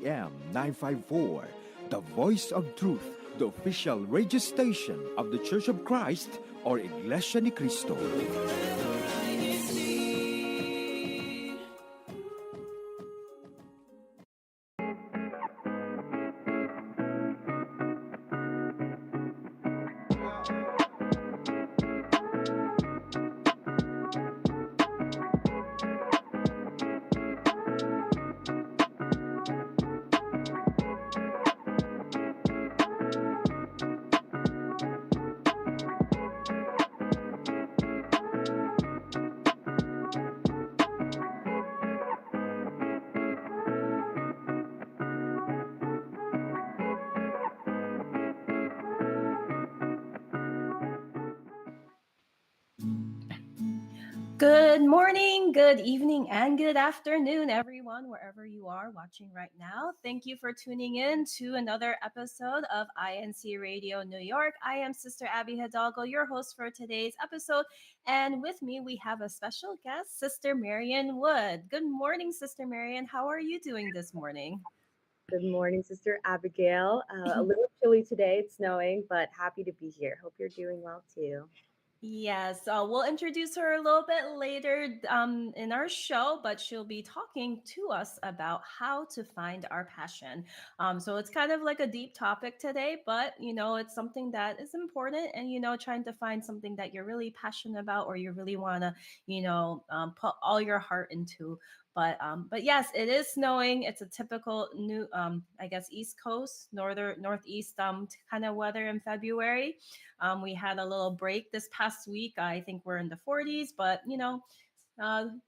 AM 954, the voice of truth, the official radio station of the Church of Christ or Iglesianicristo. Good morning, good evening, and good afternoon, everyone, wherever you are watching right now. Thank you for tuning in to another episode of INCRadio New York. I am Sister Abby Hidalgo, your host for today's episode. And with me, we have a special guest, Sister Marian Wood. Good morning, Sister Marian. How are you doing this morning? Good morning, Sister Abigail. A little chilly today. It's snowing, but happy to be here. Hope you're doing well, too. Yes, we'll introduce her a little bit later in our show, but she'll be talking to us about how to find our passion. So it's kind of like a deep topic today, but it's something that is important, and trying to find something that you're really passionate about or you really want to, put all your heart into. But yes, it is snowing. It's a typical new, I guess, East Coast, northeast kind of weather in February. We had a little break this past week. I think we're in the 40s, but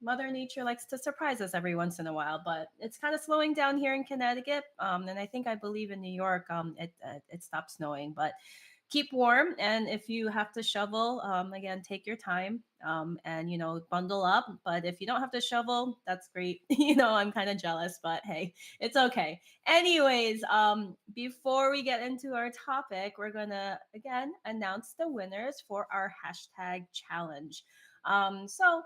Mother Nature likes to surprise us every once in a while. But it's kind of slowing down here in Connecticut, and I believe in New York, it stopped snowing. But keep warm, and if you have to shovel, again, take your time, and bundle up. But if you don't have to shovel, that's great. I'm kind of jealous, but hey, it's okay. Anyways, before we get into our topic, we're gonna again announce the winners for our hashtag challenge. So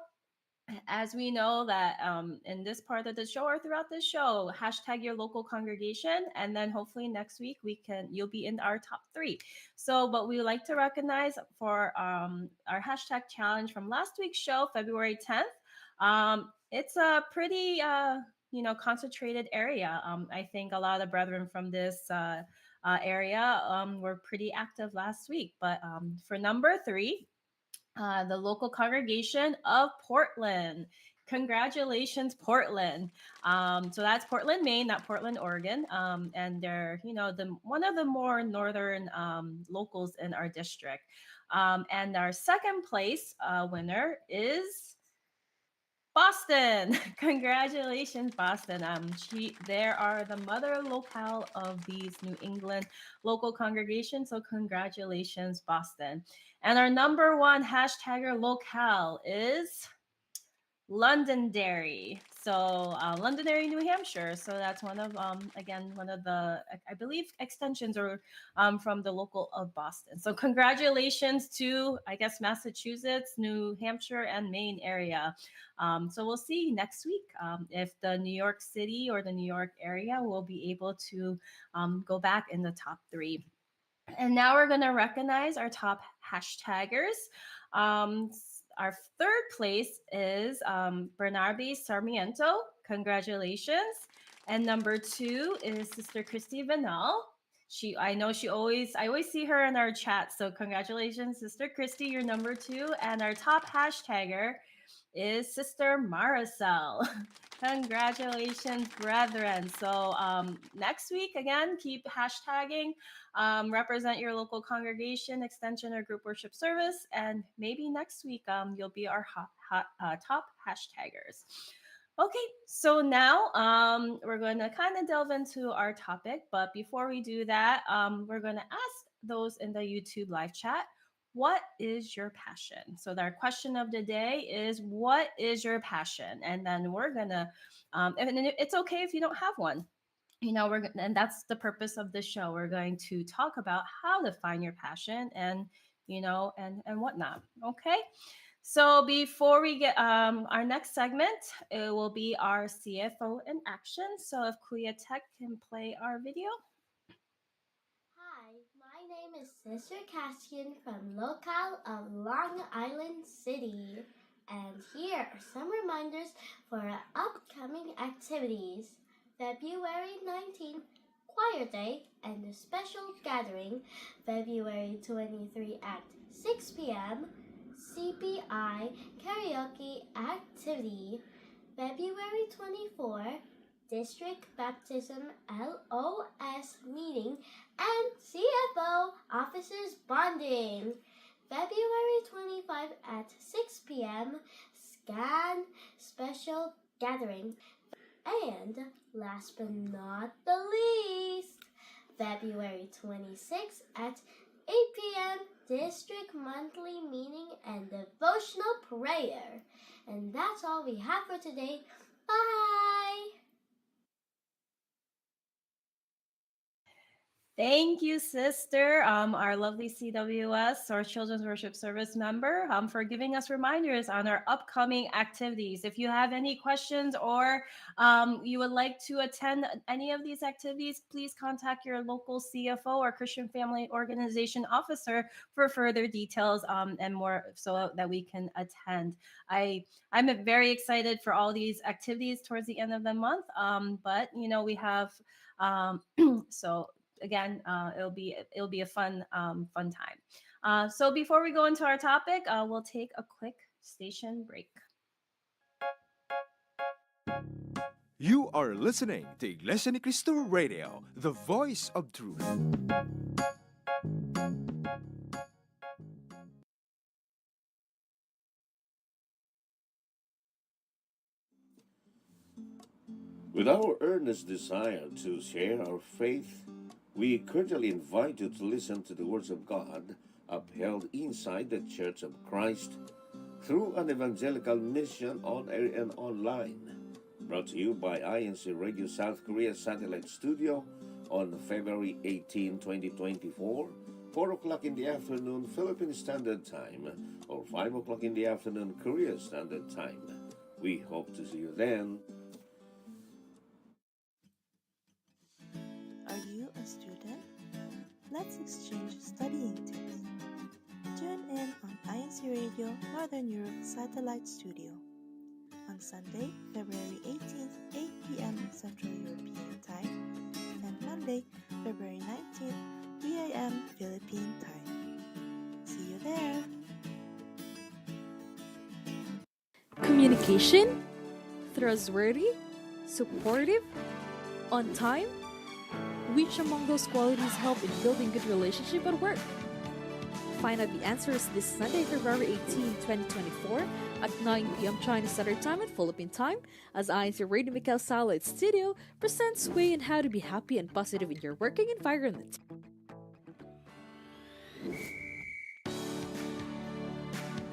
as we know that in this part of the show or throughout the show, hashtag your local congregation, and then hopefully next week you'll be in our top 3. So but we would like to recognize for our hashtag challenge from last week's show, February 10th. It's a pretty concentrated area. I think a lot of brethren from this area were pretty active last week. But for number 3, the local congregation of Portland. Congratulations, Portland. So that's Portland, Maine, not Portland, Oregon. And they're, one of the more northern locals in our district. And our second place winner is Boston. Congratulations, Boston. They are the mother locale of these New England local congregations. So congratulations, Boston. And our number 1 hashtagger locale is Londonderry. So Londonderry, New Hampshire. So that's one of one of the, I believe, extensions or from the local of Boston. So congratulations to, I guess, Massachusetts, New Hampshire, and Maine area. So we'll see next week if the New York City or the New York area will be able to go back in the top 3. And now we're going to recognize our top hashtaggers. Our third place is Bernardi Sarmiento. Congratulations. And number 2 is Sister Christy Vanal. I always see her in our chat. So congratulations, Sister Christy, you're number 2. And our top hashtagger is Sister Maricel. Congratulations, brethren. So next week, again, keep hashtagging, represent your local congregation, extension, or group worship service. And maybe next week, you'll be our top hashtaggers. Okay, so now we're going to kind of delve into our topic. But before we do that, we're going to ask those in the YouTube live chat, what is your passion? So our question of the day is, what is your passion? And then we're going to, and it's okay if you don't have one. And that's the purpose of the show. We're going to talk about how to find your passion and whatnot. Okay. So before we get our next segment, it will be our CFO in action. So if Kuya Tech can play our video. Hi, my name is Sister Cassian from locale of Long Island City. And here are some reminders for our upcoming activities. February 19th, Choir Day and a special gathering. February 23 at 6 p.m. CPI karaoke activity. February 24, District Baptism LOS meeting and CFO officers bonding. February 25 at 6 p.m. Scan special gathering. And last but not the least, February 26 at 8 p.m. District Monthly Meeting and Devotional Prayer. And that's all we have for today. Bye! Thank you, sister, our lovely CWS, our Children's Worship Service member, for giving us reminders on our upcoming activities. If you have any questions or you would like to attend any of these activities, please contact your local CFO or Christian Family Organization officer for further details and more so that we can attend. I'm very excited for all these activities towards the end of the month, but we have so again, it'll be a fun time. So before we go into our topic, we'll take a quick station break. You are listening to Iglesia ni Cristo Radio, the voice of truth. With our earnest desire to share our faith, we cordially invite you to listen to the words of God upheld inside the Church of Christ through an evangelical mission on air and online. Brought to you by INCRadio South Korea Satellite Studio on February 18, 2024, 4 o'clock in the afternoon Philippine Standard Time or 5 o'clock in the afternoon Korea Standard Time. We hope to see you then. Are you a student? Let's exchange studying tips. Tune in on INCRadio Northern Europe Satellite Studio on Sunday, February 18th, 8 p.m. Central European Time, and Monday, February 19th, 3 a.m. Philippine Time. See you there! Communication, trustworthy, supportive, on time. Which among those qualities help in building good relationship at work? Find out the answers this Sunday, February 18, 2024 at 9 p.m. Chinese Standard Time and Philippine Time as INCRadio Mikael Satellite Studio presents way on how to be happy and positive in your working environment.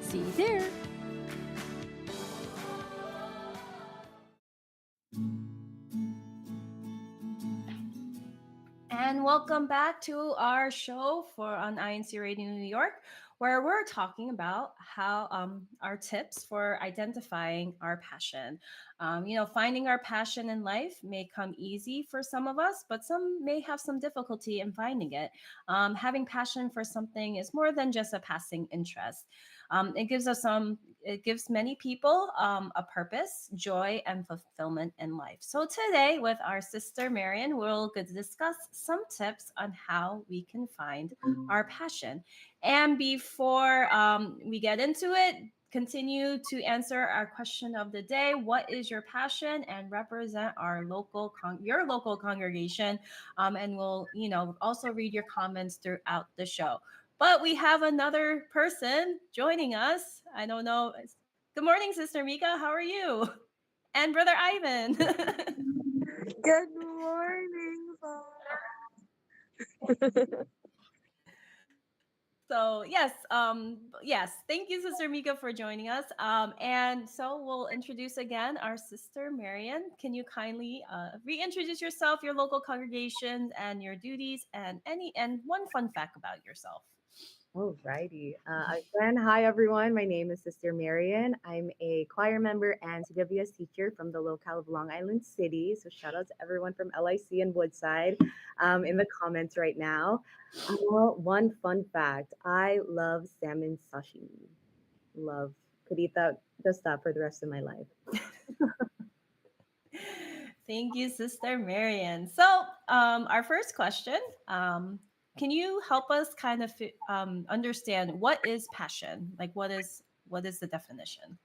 See you there! And welcome back to our show on INCRadio New York, where we're talking about how our tips for identifying our passion. Finding our passion in life may come easy for some of us, but some may have some difficulty in finding it. Having passion for something is more than just a passing interest. It gives many people a purpose, joy, and fulfillment in life. So today, with our sister Marian, we'll discuss some tips on how we can find our passion. And before we get into it, continue to answer our question of the day. What is your passion? And represent our your local congregation. And we'll, also read your comments throughout the show. But we have another person joining us. I don't know. Good morning, Sister Mika. How are you? And Brother Ivan. Good morning, So yes, thank you, Sister Mika, for joining us. And so we'll introduce again our Sister Marian. Can you kindly reintroduce yourself, your local congregation, and your duties, and one fun fact about yourself? Alrighty. Again, hi everyone. My name is Sister Marian. I'm a choir member and CWS teacher from the locale of Long Island City. So shout out to everyone from LIC and Woodside in the comments right now. One fun fact: I love salmon sashimi. Love. Could eat that just that for the rest of my life. Thank you, Sister Marian. So, our first question, can you help us kind of understand what is passion? Like, what is the definition?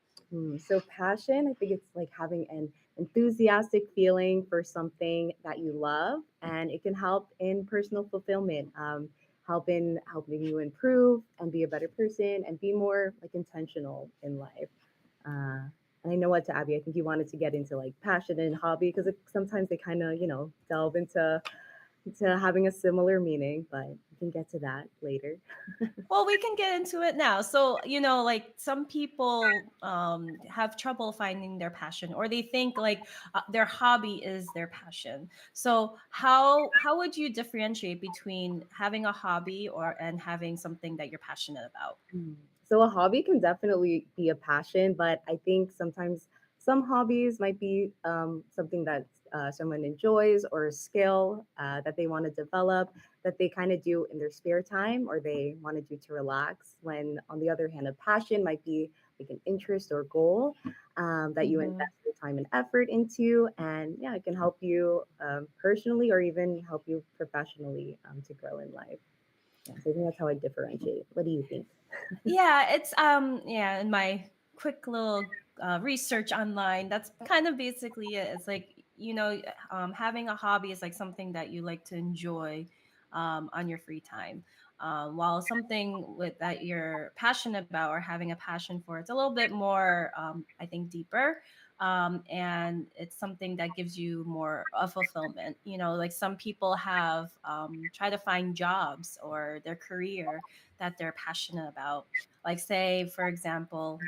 So passion, I think it's like having an enthusiastic feeling for something that you love, and it can help in personal fulfillment, helping you improve and be a better person and be more like intentional in life. And I know what to Abby. I think you wanted to get into like passion and hobby because sometimes they kind of delve into having a similar meaning, but we can get to that later. Well, we can get into it now. So, like some people have trouble finding their passion, or they think like their hobby is their passion. So, how would you differentiate between having a hobby or and having something that you're passionate about? Mm. So a hobby can definitely be a passion, but I think sometimes some hobbies might be something that someone enjoys or a skill that they want to develop that they kind of do in their spare time or they want to do to relax. When on the other hand, a passion might be like an interest or goal that you Mm-hmm. invest your time and effort into, and yeah, it can help you personally or even help you professionally to grow in life. Yeah, so I think that's how I differentiate. What do you think? Yeah, it's yeah, in my quick little research online, that's kind of basically it. It's like, having a hobby is like something that you like to enjoy on your free time. While something with that you're passionate about or having a passion for, it's a little bit more, I think, deeper. And it's something that gives you more of fulfillment. Like some people have try to find jobs or their career that they're passionate about. Like, say, for example,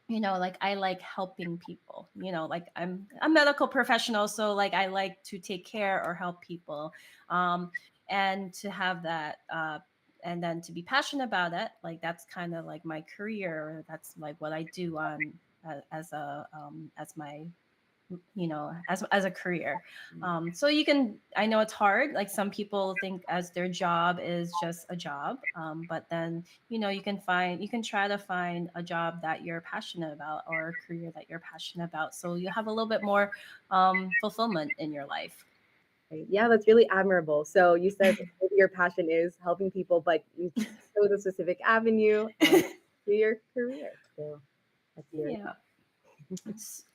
like I like helping people. Like I'm a medical professional, so like I like to take care or help people. Um, and to have that, and then to be passionate about it, like that's kind of like my career. Or that's like what I do on as a as my as a career. So you can, I know it's hard, like some people think as their job is just a job, but then you can try to find a job that you're passionate about or a career that you're passionate about, so you have a little bit more fulfillment in your life. Right. Yeah, that's really admirable. So you said maybe your passion is helping people, but you chose a specific avenue and do your career. So that's very Yeah.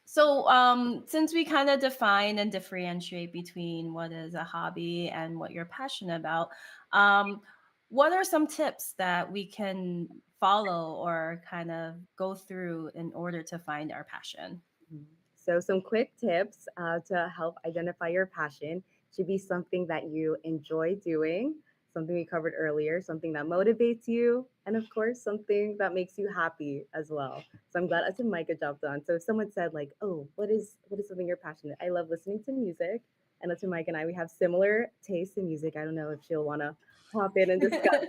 So, since we kind of define and differentiate between what is a hobby and what you're passionate about, um, what are some tips that we can follow or kind of go through in order to find our passion? Mhm. So, some quick tips to help identify your passion should be something that you enjoy doing, something we covered earlier, something that motivates you, and of course, something that makes you happy as well. So, I'm glad that's a Micah jumped on. So, if someone said like, "Oh, what is something you're passionate?" I love listening to music, and that's what Mike and I we have similar tastes in music. I don't know if she'll want to hop in and discuss.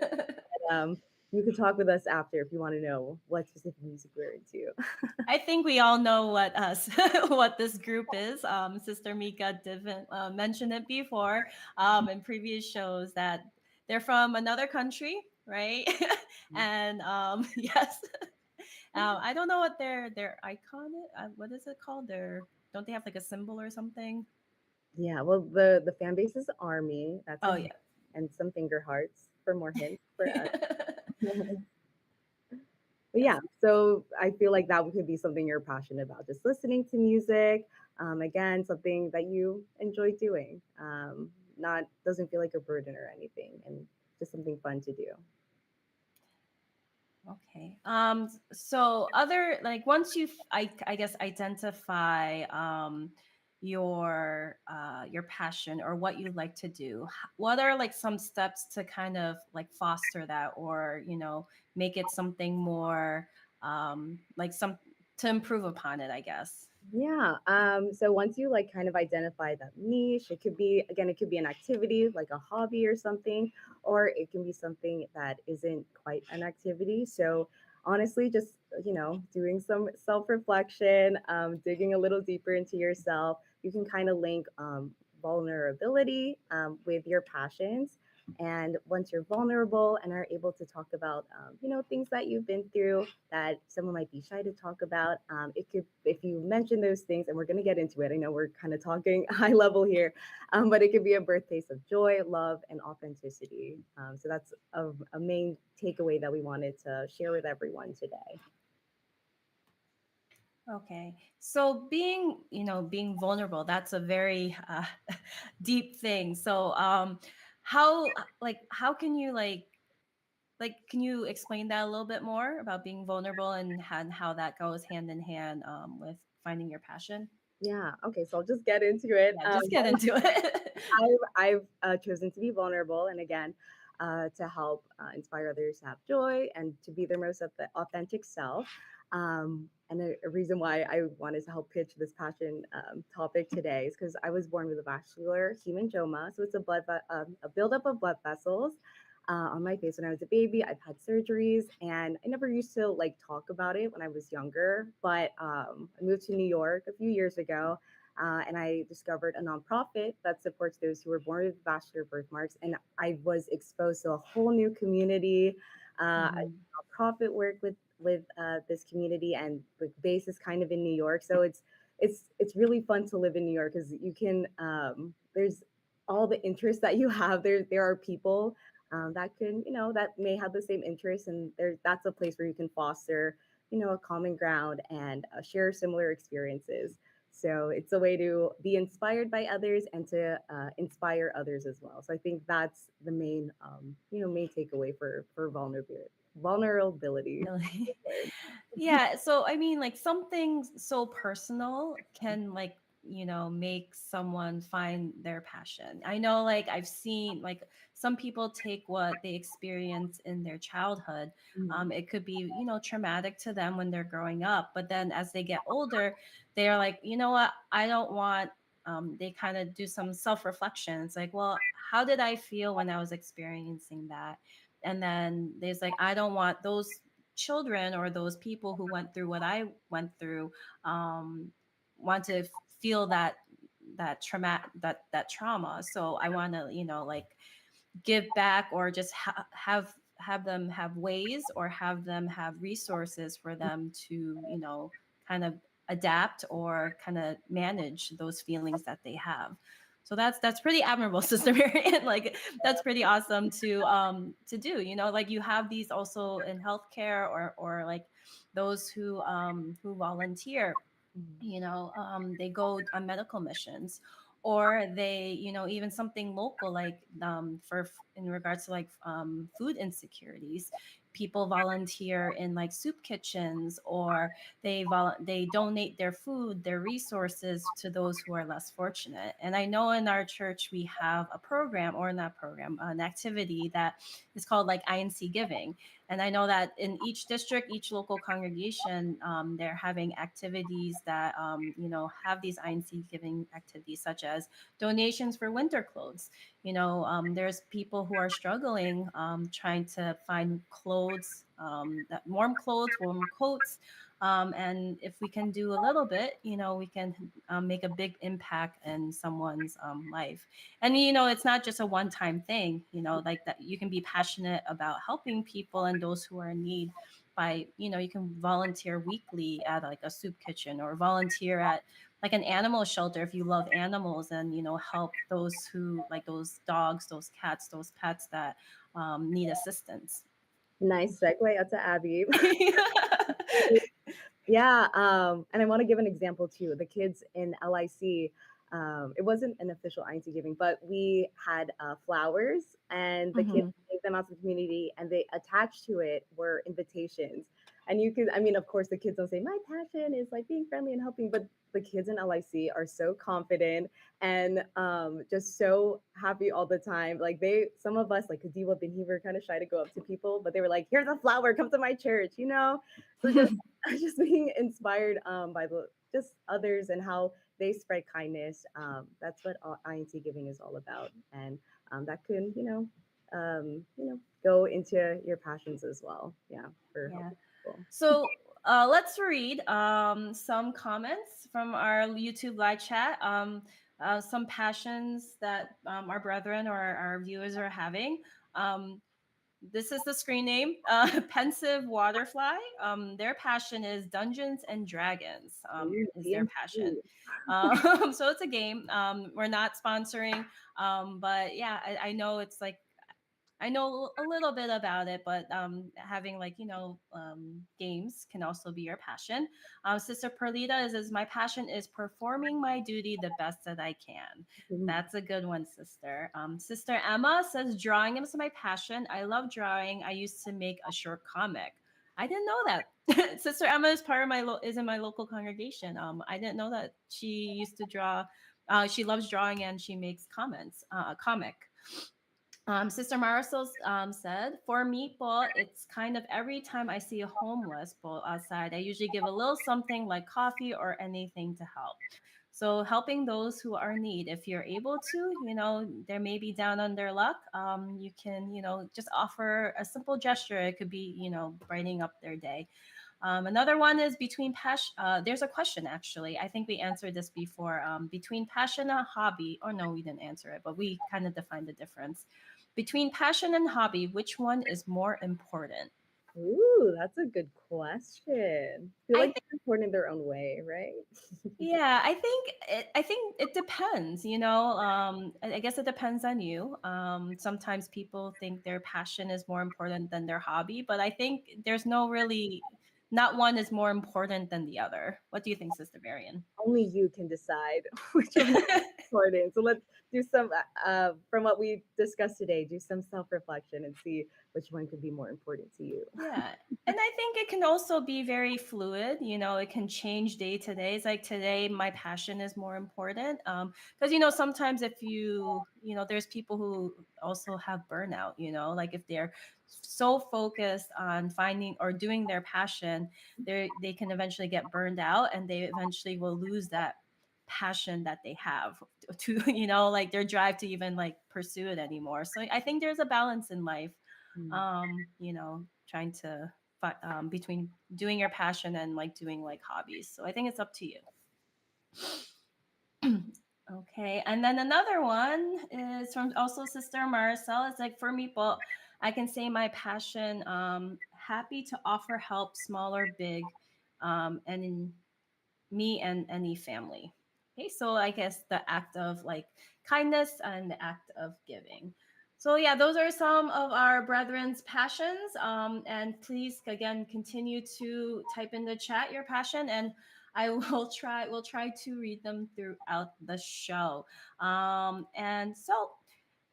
You could talk with us after if you want to know what specific music we're into. I think we all know what us what this group is. Sister Mika didn't mention it before in previous shows that they're from another country, right? And yes, I don't know what their icon is. What is it called? Their don't they have like a symbol or something? Yeah, well, the fan base is Army. That's a Oh hint, yeah. and some finger hearts for more hints for us. But Yes. yeah, so I feel like that could be something you're passionate about, just listening to music. Again, something that you enjoy doing. Not doesn't feel like a burden or anything, and just something fun to do. Okay. So other like once you I guess identify your passion or what you like to do, what are like some steps to kind of like foster that, or make it something more like some to improve upon it, I guess. Yeah. So once you like kind of identify that niche, it could be again, it could be an activity like a hobby or something, or it can be something that isn't quite an activity. So honestly, just doing some self-reflection, digging a little deeper into yourself, you can kind of link vulnerability with your passions. And once you're vulnerable and are able to talk about, things that you've been through that someone might be shy to talk about, it could, if you mention those things, and we're going to get into it. I know we're kind of talking high level here, but it could be a birthplace of joy, love, and authenticity. So that's a main takeaway that we wanted to share with everyone today. Okay. So being vulnerable, that's a very deep thing. So how how can you can you explain that a little bit more about being vulnerable and how that goes hand in hand with finding your passion? Yeah. Okay. So I'll just get into it. Yeah, just get into it. I've chosen to be vulnerable, and again, to help inspire others to have joy and to be their most authentic self. And a reason why I wanted to help pitch this passion topic today is because I was born with a vascular hemangioma, so it's a buildup of blood vessels. On my face when I was a baby, I've had surgeries, and I never used to like talk about it when I was younger. But I moved to New York a few years ago, and I discovered a nonprofit that supports those who were born with vascular birthmarks. And I was exposed to a whole new community. I Mhm. nonprofit work with this community, and the base is kind of in New York, so it's really fun to live in New York because you can there's all the interests that you have. There are people that can that may have the same interests, and there that's a place where you can foster a common ground and share similar experiences. So it's a way to be inspired by others and to inspire others as well. So I think that's the main, main takeaway for vulnerability. Really? Yeah, so I mean, like something so personal can make someone find their passion. I know, like I've seen like some people take what they experience in their childhood. Mhm. It could be, traumatic to them when they're growing up, but then as they get older, they are like, you know what, I don't want they kind of do some self-reflection. It's like, well, how did I feel when I was experiencing that? And then there's like, I don't want those children or those people who went through what I went through um, want to feel that trauma. So I want to give back or just have them have ways or have them have resources for them to kind of adapt or kind of manage those feelings that they have. So that's pretty admirable, Sister Marian. Like that's pretty awesome to do. Like you have these also in healthcare or like those who volunteer. Mhm. They go on medical missions, or they even something local like in regards to like food insecurities. People volunteer in like soup kitchens, or they donate their food, their resources to those who are less fortunate. And I know in our church we have a program, or not program, an activity that is called like INC Giving. And I know that in each district, each local congregation, they're having activities that, have these INC giving activities, such as donations for winter clothes. There's people who are struggling trying to find clothes, that warm clothes, warm coats. And if we can do a little bit, we can make a big impact in someone's life. And it's not just a one time thing, like that you can be passionate about helping people and those who are in need by, you can volunteer weekly at like a soup kitchen, or volunteer at like an animal shelter if you love animals, and help those who like those dogs, those cats, those pets that need assistance. Nice segue out to Abby. Yeah, and I want to give an example too. The kids in LIC, it wasn't an official INT giving, but we had flowers, and the kids Hmm. gave them out to the community, and they attached to it were invitations. And you could, I mean, of course, the kids don't say my passion is like being friendly and helping, but the kids in LIC are so confident and just so happy all the time. Like some of us, like Kadiwa Bin, were kind of shy to go up to people, but they were like, "Here's a flower, come to my church," you know. So just just being inspired by just others and how they spread kindness. That's what INT giving is all about, and that can go into your passions as well. Yeah, for Yeah. helping people. So let's read some comments from our YouTube live chat. Some passions that our brethren or our viewers are having. Um, this is the screen name, Pensive Waterfly. Their passion is Dungeons and Dragons. Ooh, Is their passion. DMC. So it's a game. We're not sponsoring, but yeah, I know it's like I know a little bit about it, but having like games can also be your passion. Sister Perlita is my passion is performing my duty the best that I can. Ooh. That's a good one, sister. Sister Emma says drawing is my passion. I love drawing. I used to make a short comic. I didn't know that. Sister Emma is part of is in my local congregation. I didn't know that she used to draw. She loves drawing and she makes comments. A comic. Sister Marisol said, for me, Paul, it's kind of every time I see a homeless Paul outside, I usually give a little something like coffee or anything to help. So helping those who are in need, if you're able to, they may be down on their luck. You can, just offer a simple gesture. It could be, brightening up their day. Another one is between passion. There's a question actually. I think we answered this before. Between passion and hobby, or no, we didn't answer it, but we kind of defined the difference. Between passion and hobby, which one is more important? Ooh, that's a good question. I feel I like think, they're important in their own way, right? yeah, I think it depends. I guess it depends on you. Sometimes people think their passion is more important than their hobby, but I think there's no really, not one is more important than the other. What do you think, Sister Marion? Only you can decide which one is important. So let's do some, from what we discussed today, do some self reflection and see which one could be more important to you. Yeah. And I think it can also be very fluid. It can change day to day. It's like today, my passion is more important. Because, sometimes if there's people who also have burnout, like if they're so focused on finding or doing their passion, they can eventually get burned out and they eventually will lose that passion that they have to, like their drive to even like pursue it anymore. So I think there's a balance in life, Mm. trying to between doing your passion and like doing like hobbies. So I think it's up to you. Okay, and then another one is from also Sister Maricel. It's like for me, but I can say my passion, happy to offer help, small or big, and in me and any family. Okay, so I guess the act of like kindness and the act of giving. So yeah, those are some of our brethren's passions. And please again continue to type in the chat your passion, and I will try. We'll try to read them throughout the show. And so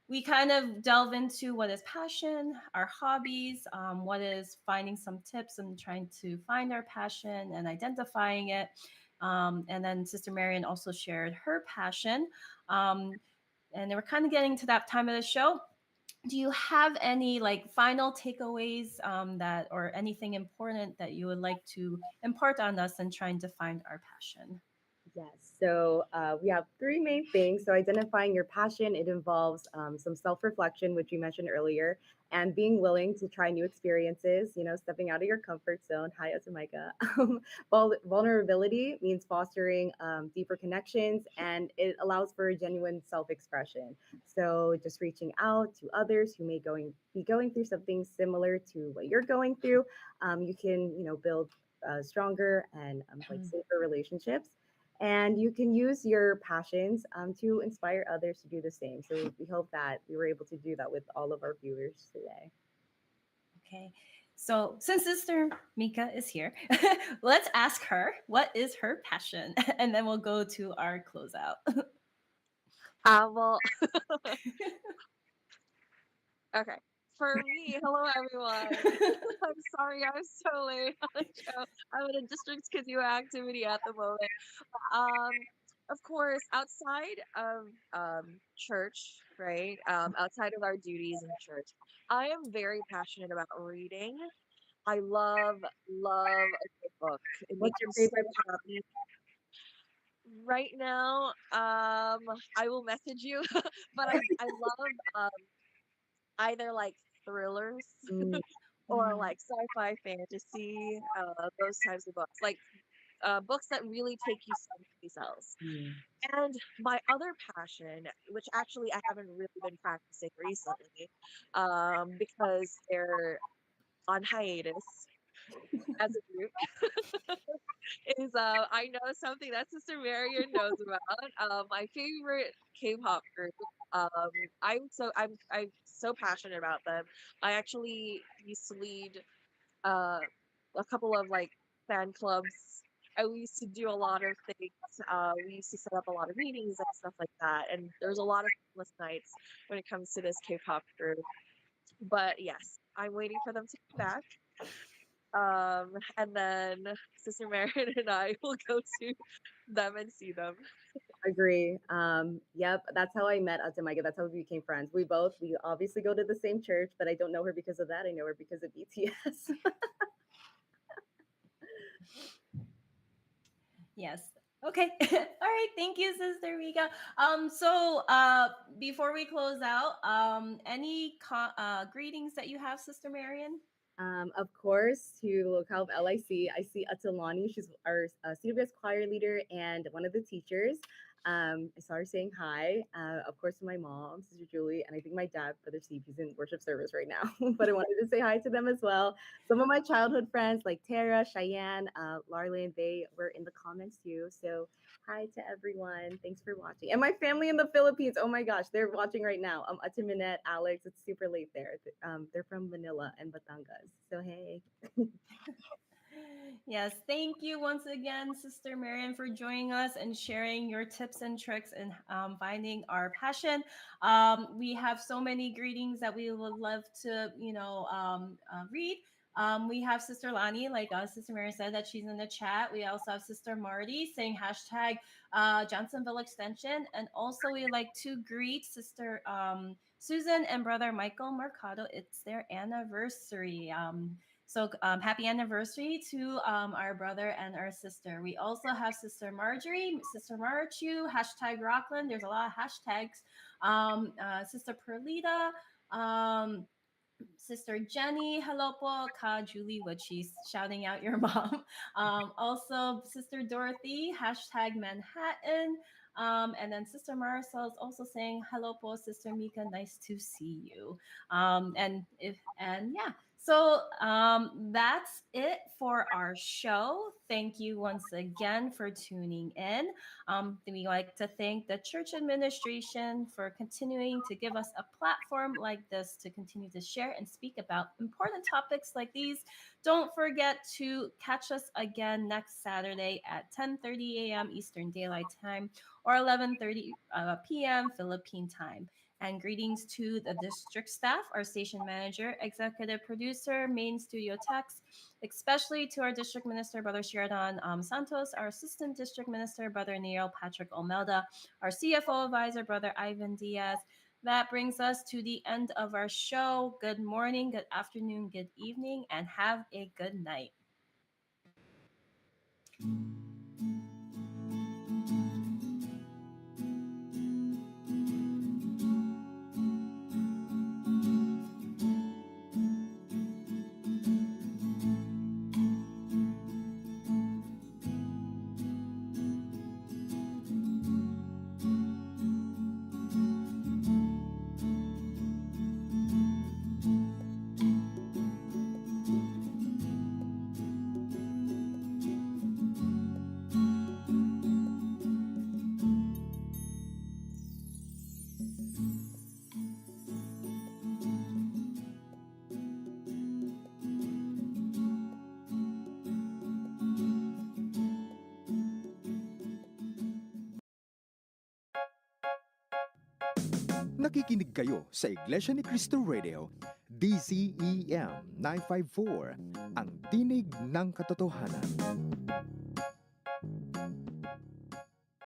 we kind of delve into what is passion, our hobbies, what is finding some tips and trying to find our passion and identifying it. And then Sister Marion also shared her passion. Um, and we're kind of getting to that time of the show. Do you have any like final takeaways, that or anything important that you would like to impart on us in trying to find our passion? Yes. So we have three main things. So identifying your passion, it involves some self-reflection, which you mentioned earlier, and being willing to try new experiences. Stepping out of your comfort zone. Hi, Atamika. Vulnerability means fostering deeper connections, and it allows for genuine self-expression. So just reaching out to others who may be going through something similar to what you're going through. You can build stronger and like safer relationships, and you can use your passions to inspire others to do the same. So we hope that we were able to do that with all of our viewers today. Okay. So since Sister Mika is here, let's ask her what is her passion, and then we'll go to our closeout. Well, okay. For me, hello everyone. I'm sorry I was so late on the show. I'm in a district kids activity at the moment. Um, of course, outside of church, right? Outside of our duties in church, I am very passionate about reading. I love a good book. It What's makes your me so favorite? happy. Right now, I will message you, but I love either like thrillers Mm, or like sci-fi fantasy, those types of books, like books that really take you someplace else. mm. And my other passion, which actually I haven't really been practicing recently, because they're on hiatus as a group, is I know something that Sister Marion knows about. My favorite K-pop group. Um, I'm so passionate about them. I actually used to lead uh a couple of like fan clubs. And we used to do a lot of things. We used to set up a lot of meetings and stuff like that. And there's a lot of sleepless nights when it comes to this K-pop group. But yes, I'm waiting for them to come back. And then Sister Marion and I will go to them and see them. Agree. Yep, that's how I met Atamaika. That's how we became friends. We obviously go to the same church, but I don't know her because of that. I know her because of BTS. Yes. Okay. All right. Thank you, Sister Rika. Before we close out, any greetings that you have, Sister Marion? Of course, to the locale of LIC, I see Atalani. She's our CWS choir leader and one of the teachers. I saw her saying hi. Of course, to my mom, Sister Julie, and I think my dad, Brother Steve, he's in worship service right now. But I wanted to say hi to them as well. Some of my childhood friends like Tara, Cheyenne, Larlin, they were in the comments too. So hi to everyone. Thanks for watching. And my family in the Philippines. Oh my gosh, they're watching right now. Ate Minette, Alex, it's super late there. They're from Manila and Batangas. So hey. Yes, thank you once again, Sister Marion, for joining us and sharing your tips and tricks in finding our passion. We have so many greetings that we would love to, read. We have Sister Lani, like Sister Marion said, that she's in the chat. We also have Sister Marty saying hashtag Johnsonville Extension. And also, we like to greet Sister Susan and Brother Michael Mercado. It's their anniversary. Happy anniversary to our brother and our sister. We also have Sister Marjorie, Sister Marichu, hashtag Rockland. There's a lot of hashtags. Sister Perlita, Sister Jenny, hello po, Ka Julie, what she's shouting out your mom. Also, Sister Dorothy, hashtag Manhattan. And then Sister Marisol is also saying hello po, Sister Mika, nice to see you. That's it for our show. Thank you once again for tuning in. We like to thank the church administration for continuing to give us a platform like this to continue to share and speak about important topics like these. Don't forget to catch us again next Saturday at 10:30 a.m. Eastern Daylight Time or 11:30 p.m. Philippine Time. And greetings to the district staff, our station manager, executive producer, main studio techs, especially to our district minister, Brother Sheridan Santos, our assistant district minister, Brother Neil Patrick Omelda, our CFO advisor, Brother Ivan Diaz. That brings us to the end of our show. Good morning, good afternoon, good evening, and have a good night. Nakikinig kayo sa Iglesia ni Cristo Radio, DCEM 954, ang tinig ng katotohanan.